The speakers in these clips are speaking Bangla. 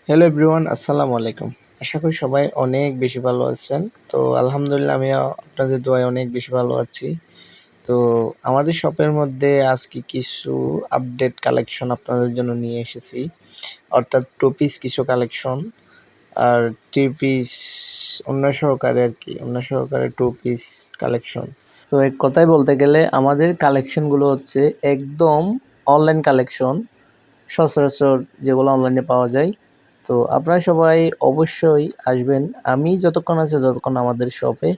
হ্যালো এভরিওয়ান, আসসালামু আলাইকুম। আশা করি সবাই অনেক বেশি ভালো আছেন। তো আলহামদুলিল্লাহ আমিও আপনাদের দোয়ায় অনেক বেশি ভালো আছি। তো আমাদের শপের মধ্যে আজকে কিছু আপডেট কালেকশন আপনাদের জন্য নিয়ে এসেছি। অর্থাৎ টু পিস কিছু কালেকশন আর থ্রি পিস অন্য সহকারে আরকি, অন্য সহকারে টু পিস কালেকশন। তো এক কথায় বলতে গেলে আমাদের কালেকশনগুলো হচ্ছে একদম অনলাইন কালেকশন, সচরাচর যেগুলো অনলাইনে পাওয়া যায়। তো আপনারা সবাই অবশ্যই আসবেন। আমি যতক্ষণ আছি ততক্ষণ আমাদের শপে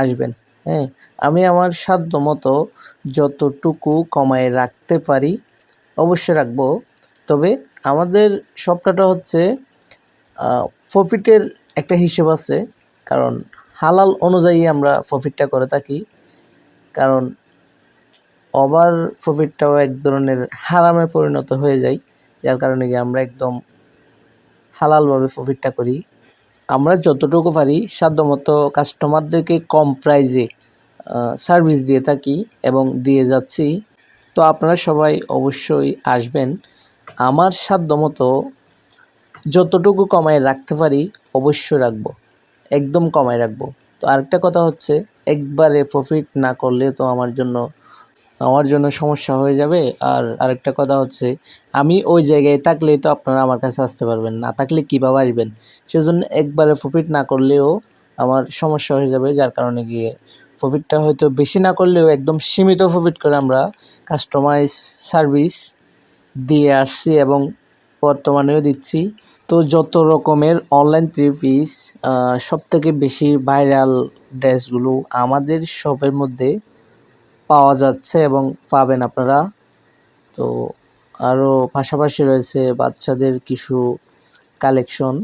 আসবেন। হ্যাঁ, আমি আমার সাধ্যমতো যতটুকু কমায় রাখতে পারি অবশ্যই রাখবো। তবে আমাদের শপটা হচ্ছে প্রফিটের একটা হিসেব আছে, কারণ হালাল অনুযায়ী আমরা প্রফিটটা করে থাকি। কারণ ওভার প্রফিটটাও এক ধরনের হারামে পরিণত হয়ে যায়, যার কারণে কি আমরা একদম হালালভাবে প্রফিটটা করি। আমরা যতটুকু পারি সাধ্যমতো কাস্টমারদেরকে কম প্রাইজে সার্ভিস দিয়ে থাকি এবং দিয়ে যাচ্ছি। তো আপনারা সবাই অবশ্যই আসবেন। আমার সাধ্যমতো যতটুকু কমায় রাখতে পারি অবশ্যই রাখবো, একদম কমায় রাখবো। তো আরেকটা কথা হচ্ছে, একবারে প্রফিট না করলে তো আমার জন্য সমস্যা হয়ে যাবে। আর আরেকটা কথা হচ্ছে, আমি ওই জায়গায় থাকলেই তো আপনারা আমার কাছে আসতে পারবেন, না থাকলে কীভাবে আসবেন? সেজন্য একবারে প্রফিট না করলেও আমার সমস্যা হয়ে যাবে, যার কারণে গিয়ে প্রফিটটা হয়তো বেশি না করলেও একদম সীমিত প্রফিট করে আমরা কাস্টমাইজ সার্ভিস দিয়ে আসছি এবং বর্তমানেও দিচ্ছি। তো যত রকমের অনলাইন থ্রি পিস, সবথেকে বেশি ভাইরাল ড্রেসগুলো আমাদের শপের মধ্যে পাওয়া যাচ্ছে এবং পাবেন আপনারা। তো আরও পাশাপাশি রয়েছে বাচ্চাদের কিছু কালেকশন।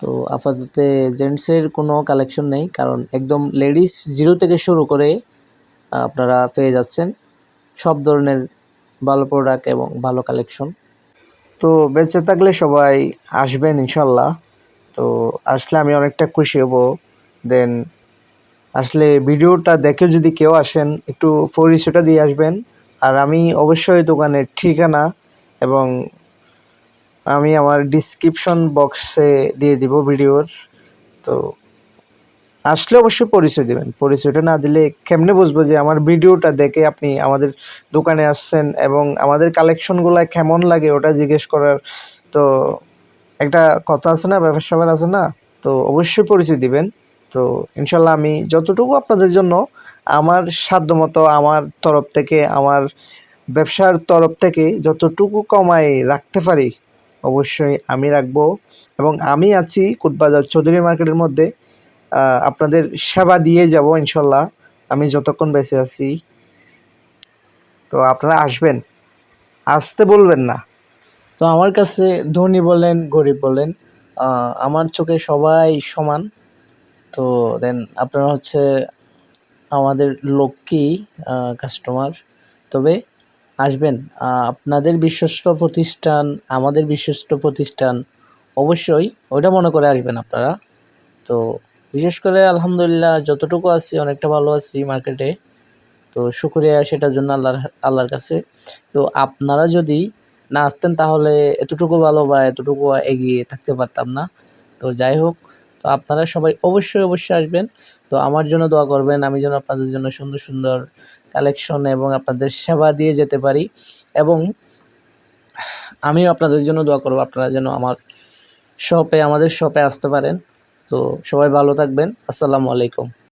তো আপাতত জেন্টসের কোনো কালেকশন নেই, কারণ একদম লেডিস জিরো থেকে শুরু করে আপনারা পেয়ে যাচ্ছেন সব ধরনের ভালো প্রোডাক্ট এবং ভালো কালেকশন। তো বেঁচে থাকলে সবাই আসবেন ইনশাল্লাহ। তো আসলে আমি অনেকটা খুশি হব। দেন আসলে ভিডিওটা দেখে যদি কেউ আসেন, একটু পরিচয়টা দিয়ে আসবেন। আর আমি অবশ্যই দোকানের ঠিকানা এবং আমি আমার ডিসক্রিপশন বক্সে দিয়ে দিব ভিডিওর। তো আসলে অবশ্যই পরিচয় দেবেন। পরিচয়টা না দিলে কেমনে বুঝবো যে আমার ভিডিওটা দেখে আপনি আমাদের দোকানে আসছেন এবং আমাদের কালেকশনগুলো কেমন লাগে ওটা জিজ্ঞেস করার। তো একটা কথা আছে না, ব্যাপার স্যাপার আছে না, তো অবশ্যই পরিচয় দিবেন। তো ইনশাল্লাহ আমি যতটুকু আপনাদের জন্য আমার সাধ্যমতো আমার তরফ থেকে, আমার ব্যবসার তরফ থেকে যতটুকু কমাই রাখতে পারি অবশ্যই আমি রাখবো। এবং আমি আছি কোটবাজার চৌধুরী মার্কেটের মধ্যে, আপনাদের সেবা দিয়ে যাব ইনশাল্লাহ আমি যতক্ষণ বেঁচে আছি। তো আপনারা আসবেন, আসতে বলবেন না। তো আমার কাছে ধনী বলেন গরিব বলেন, আমার চোখে সবাই সমান। তো দেন আপনারা হচ্ছে আমাদের লক্ষ্মী কাস্টমার। তবে আসবেন, আপনাদের বিশ্বস্ত প্রতিষ্ঠান, আমাদের বিশ্বস্ত প্রতিষ্ঠান, অবশ্যই ওইটা মনে করে আসবেন আপনারা। তো বিশেষ করে আলহামদুলিল্লাহ যতটুকু আছি অনেকটা ভালো আছি মার্কেটে। তো শুকরিয়া সেটার জন্য আল্লাহর কাছে। তো আপনারা যদি না আসতেন তাহলে এতটুকু ভালো বা এতটুকু এগিয়ে থাকতে পারতাম না। তো যাই হোক, তো আপনারা সবাই অবশ্যই আসবেন। তো আমার জন্য দোয়া করবেন, আমি যেন আপনাদের জন্য সুন্দর সুন্দর কালেকশন এবং আপনাদের সেবা দিয়ে যেতে পারি। এবং আমিও আপনাদের জন্য দোয়া করব আপনারা যেন আমাদের শপে আসতে পারেন। তো সবাই ভালো থাকবেন। আসসালামু আলাইকুম।